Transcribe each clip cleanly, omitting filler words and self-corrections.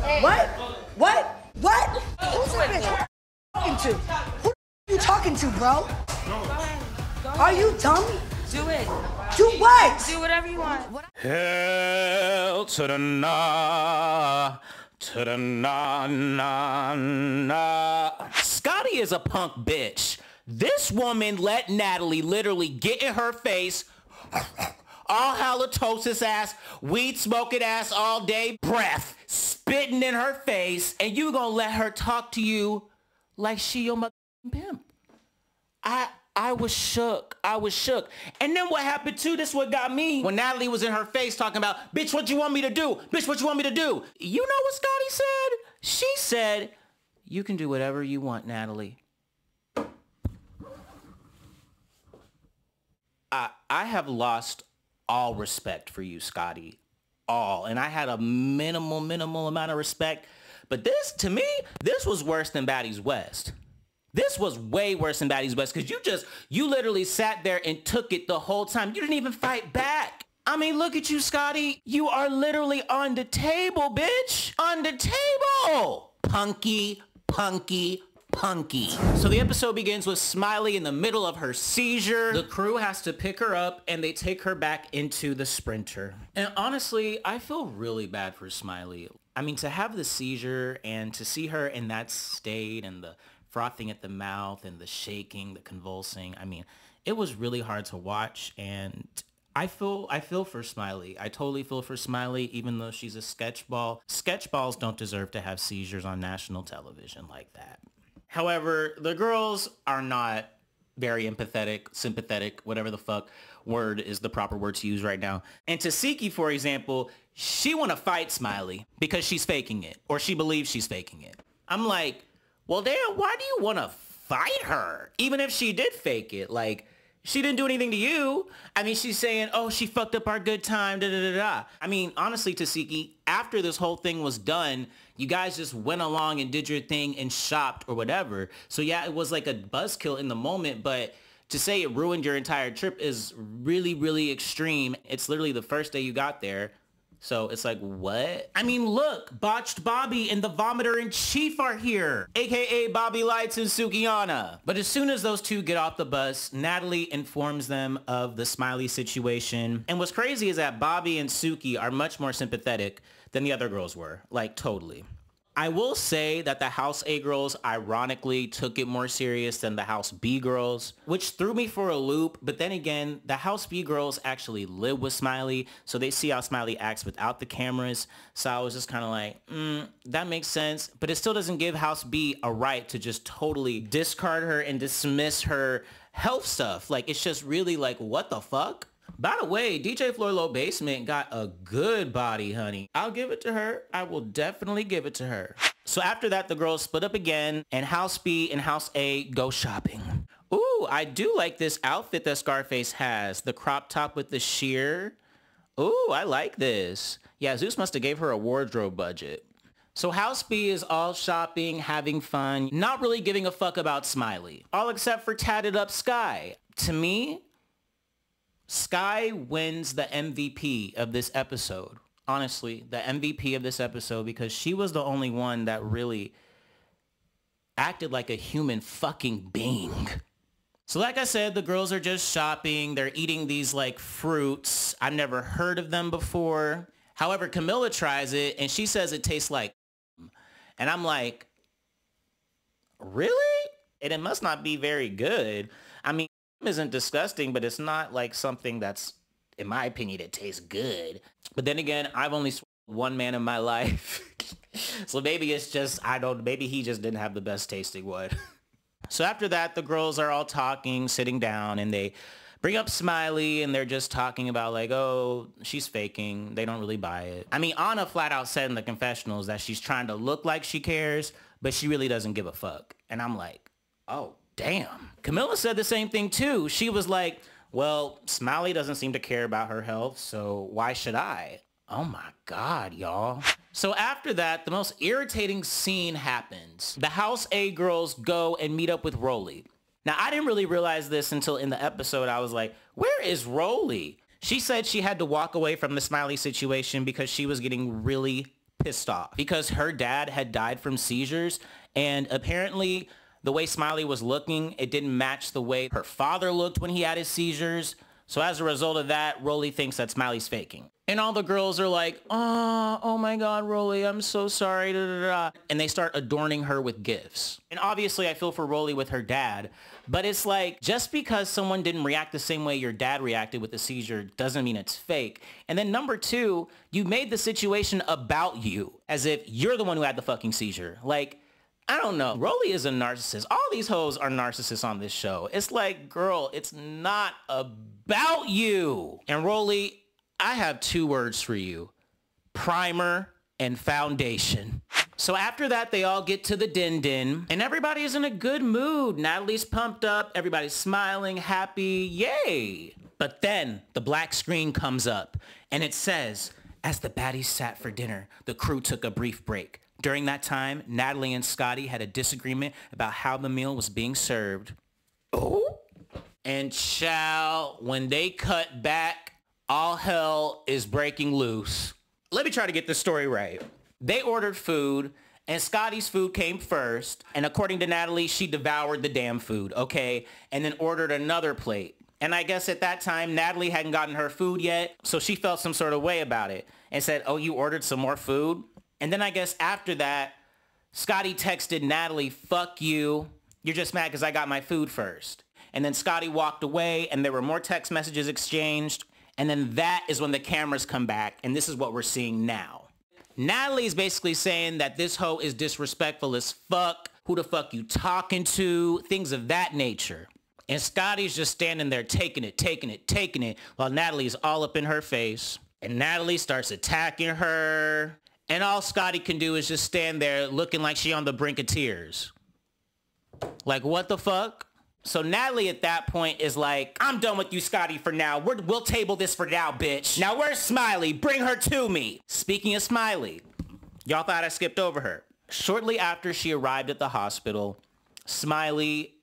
What? What? What? Who's this bitch? Talking to? Who you talking to, bro? Are you dumb? Do it. Do what? Do whatever you want. Hell to the nah, to the nah, nah, nah. Scotty is a punk bitch. This woman let Natalie literally get in her face, all halitosis ass, weed smoking ass all day, breath spitting in her face, and you gonna let her talk to you like she your motherfucking pimp. I was shook. I was shook. And then what happened too, this what got me, when Natalie was in her face talking about, bitch, what you want me to do? Bitch, what you want me to do? You know what Scotty said? She said, you can do whatever you want, Natalie. I have lost all respect for you, Scotty. All. And I had a minimal amount of respect. But this, to me, this was worse than Baddies West. This was way worse than Baddies West because you literally sat there and took it the whole time. You didn't even fight back. I mean, look at you, Scotty. You are literally on the table, bitch. On the table. Punky. So the episode begins with Smiley in the middle of her seizure. The crew has to pick her up and they take her back into the Sprinter. And honestly, I feel really bad for Smiley. I mean, to have the seizure and to see her in that state and the frothing at the mouth and the shaking, the convulsing. I mean, it was really hard to watch, and I feel for Smiley. I totally feel for Smiley, even though she's a sketchball. Sketchballs don't deserve to have seizures on national television like that. However, the girls are not very empathetic, sympathetic, whatever the fuck word is the proper word to use right now. And Tesehki, for example, she want to fight Smiley because she's faking it, or she believes she's faking it. I'm like, well, damn, why do you want to fight her? Even if she did fake it, like, she didn't do anything to you. I mean, she's saying, oh, she fucked up our good time, da-da-da-da. I mean, honestly, Tesehki, after this whole thing was done, you guys just went along and did your thing and shopped or whatever. So yeah, it was like a buzzkill in the moment, but to say it ruined your entire trip is really extreme. It's literally the first day you got there. So it's like, what? I mean, look, Botched Bobby and the Vomiter in Chief are here, aka Bobby Lights and Sukiyana. But as soon as those two get off the bus, Natalie informs them of the Smiley situation. And what's crazy is that Bobby and Suki are much more sympathetic than the other girls were, like totally. I will say that the House A girls ironically took it more serious than the House B girls, which threw me for a loop. But then again, the House B girls actually live with Smiley, so they see how Smiley acts without the cameras. So I was just kind of like, that makes sense. But it still doesn't give House B a right to just totally discard her and dismiss her health stuff. Like, it's just really like, what the fuck? By the way, DJ Floor Low Basement got a good body, honey. I'll give it to her. I will definitely give it to her. So after that, the girls split up again, and House B and House A go shopping. Ooh, I do like this outfit that Scarface has. The crop top with the sheer. Ooh, I like this. Yeah, Zeus must have gave her a wardrobe budget. So House B is all shopping, having fun, not really giving a fuck about Smiley. All except for tatted up Sky. To me, Sky wins the MVP of this episode. Honestly, the MVP of this episode, because she was the only one that really acted like a human fucking being. So like I said, the girls are just shopping. They're eating these like fruits. I've never heard of them before. However, Camilla tries it and she says it tastes like, and I'm like, really? And it must not be very good. I mean, isn't disgusting, but it's not like something that's, in my opinion, it tastes good. But then again, I've only swallowed one man in my life. So maybe it's just, maybe he just didn't have the best tasting one. So after that, the girls are all talking, sitting down, and they bring up Smiley, and they're just talking about like, oh, she's faking. They don't really buy it. I mean, Anna flat out said in the confessionals that she's trying to look like she cares, but she really doesn't give a fuck. And I'm like, oh, damn. Camilla said the same thing too. She was like, well, Smiley doesn't seem to care about her health, so why should I? Oh my God, y'all. So after that, the most irritating scene happens. The House A girls go and meet up with Rolly. Now, I didn't really realize this until in the episode. I was like, where is Rolly? She said she had to walk away from the Smiley situation because she was getting really pissed off because her dad had died from seizures, and apparently the way Smiley was looking, it didn't match the way her father looked when he had his seizures. So as a result of that, Rolly thinks that Smiley's faking. And all the girls are like, oh my God, Rolly, I'm so sorry, da, da, da. And they start adorning her with gifts. And obviously I feel for Rolly with her dad, but it's like, just because someone didn't react the same way your dad reacted with the seizure doesn't mean it's fake. And then number two, you made the situation about you, as if you're the one who had the fucking seizure. Like, I don't know. Rolly is a narcissist. All these hoes are narcissists on this show. It's like, girl, it's not about you. And Rolly, I have 2 words for you. Primer and foundation. So after that, they all get to the din-din, and everybody is in a good mood. Natalie's pumped up. Everybody's smiling, happy. Yay. But then the black screen comes up, and it says, as the baddies sat for dinner, the crew took a brief break. During that time, Natalie and Scotty had a disagreement about how the meal was being served. Oh? And child, when they cut back, all hell is breaking loose. Let me try to get this story right. They ordered food, and Scotty's food came first. And according to Natalie, she devoured the damn food, okay? And then ordered another plate. And I guess at that time, Natalie hadn't gotten her food yet, so she felt some sort of way about it and said, oh, you ordered some more food? And then I guess after that, Scotty texted Natalie, fuck you. You're just mad because I got my food first. And then Scotty walked away, and there were more text messages exchanged. And then that is when the cameras come back, and this is what we're seeing now. Natalie's basically saying that this hoe is disrespectful as fuck. Who the fuck you talking to? Things of that nature. And Scotty's just standing there taking it, while Natalie's all up in her face. And Natalie starts attacking her. And all Scotty can do is just stand there looking like she on the brink of tears. Like, what the fuck? So Natalie at that point is like, I'm done with you, Scotty, for now. We'll table this for now, bitch. Now where's Smiley? Bring her to me. Speaking of Smiley, y'all thought I skipped over her. Shortly after she arrived at the hospital, Smiley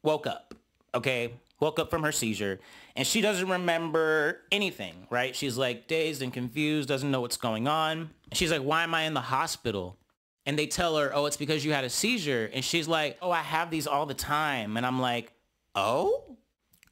woke up, okay? Woke up from her seizure, and she doesn't remember anything, right? She's like dazed and confused, doesn't know what's going on. She's like, why am I in the hospital? And they tell her, oh, it's because you had a seizure. And she's like, oh, I have these all the time. And I'm like, oh?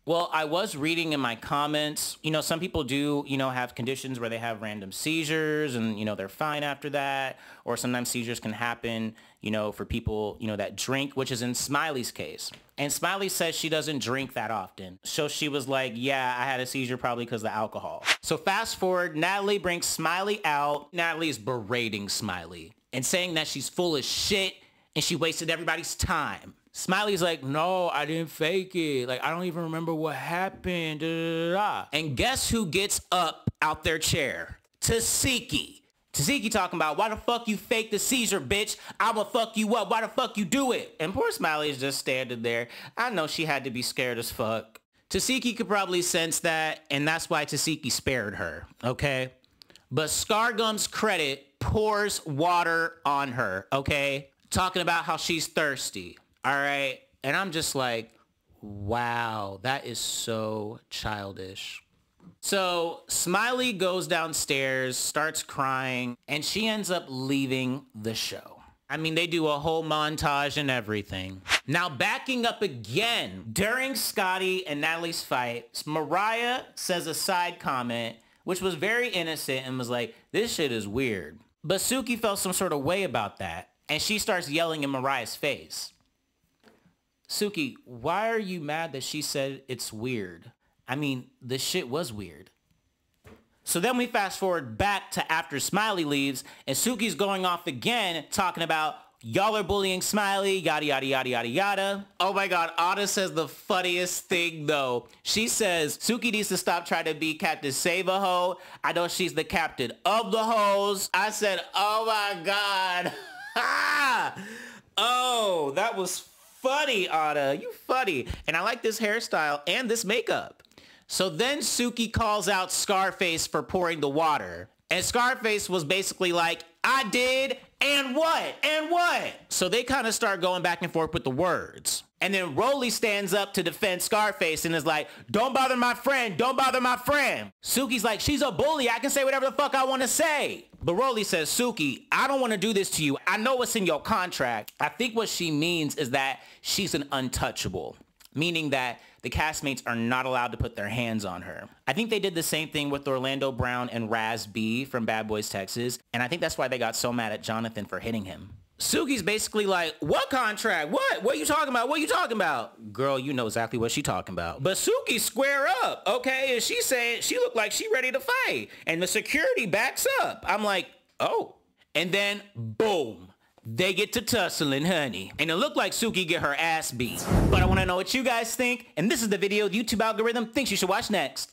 Well, I was reading in my comments, some people do, have conditions where they have random seizures and, they're fine after that. Or sometimes seizures can happen, for people, that drink, which is in Smiley's case. And Smiley says she doesn't drink that often. So she was like, yeah, I had a seizure probably because of the alcohol. So fast forward, Natalie brings Smiley out. Natalie is berating Smiley and saying that she's full of shit and she wasted everybody's time. Smiley's like, no, I didn't fake it. Like, I don't even remember what happened. Da, da, da, da. And guess who gets up out their chair? Tesehki. Tesehki talking about, why the fuck you fake the seizure, bitch? I'ma fuck you up. Why the fuck you do it? And poor Smiley is just standing there. I know she had to be scared as fuck. Tesehki could probably sense that, and that's why Tesehki spared her, okay? But Scargum's credit pours water on her, okay? Talking about how she's thirsty. All right. And I'm just like, wow, that is so childish. So Smiley goes downstairs, starts crying, and she ends up leaving the show. I mean, they do a whole montage and everything. Now, backing up again, during Scotty and Natalie's fight, Mariah says a side comment, which was very innocent and was like, this shit is weird. But Suki felt some sort of way about that, and she starts yelling in Mariah's face. Suki, why are you mad that she said it's weird? I mean, the shit was weird. So then we fast forward back to after Smiley leaves, and Suki's going off again, talking about, y'all are bullying Smiley, yada, yada, yada, yada, yada. Oh my God, Ada says the funniest thing though. She says, Suki needs to stop trying to be Captain Save-A-Ho. I know she's the captain of the hoes. I said, oh my God. Oh, that was funny, Ada. You funny. And I like this hairstyle and this makeup. So then Suki calls out Scarface for pouring the water. And Scarface was basically like, I did, and what? And what? So they kind of start going back and forth with the words. And then Rolly stands up to defend Scarface and is like, don't bother my friend, don't bother my friend. Suki's like, she's a bully, I can say whatever the fuck I want to say. But Rolly says, Suki, I don't want to do this to you. I know what's in your contract. I think what she means is that she's an untouchable, meaning that the castmates are not allowed to put their hands on her. I think they did the same thing with Orlando Brown and Raz B from Bad Boys Texas, and I think that's why they got so mad at Jonathan for hitting him. Suki's basically like, what contract? What? What are you talking about? What are you talking about? Girl, you know exactly what she talking about. But Suki square up, okay? And she said she looked like she ready to fight. And the security backs up. I'm like, oh. And then, boom. They get to tussling, honey. And it looked like Suki get her ass beat. But I want to know what you guys think. And this is the video the YouTube algorithm thinks you should watch next.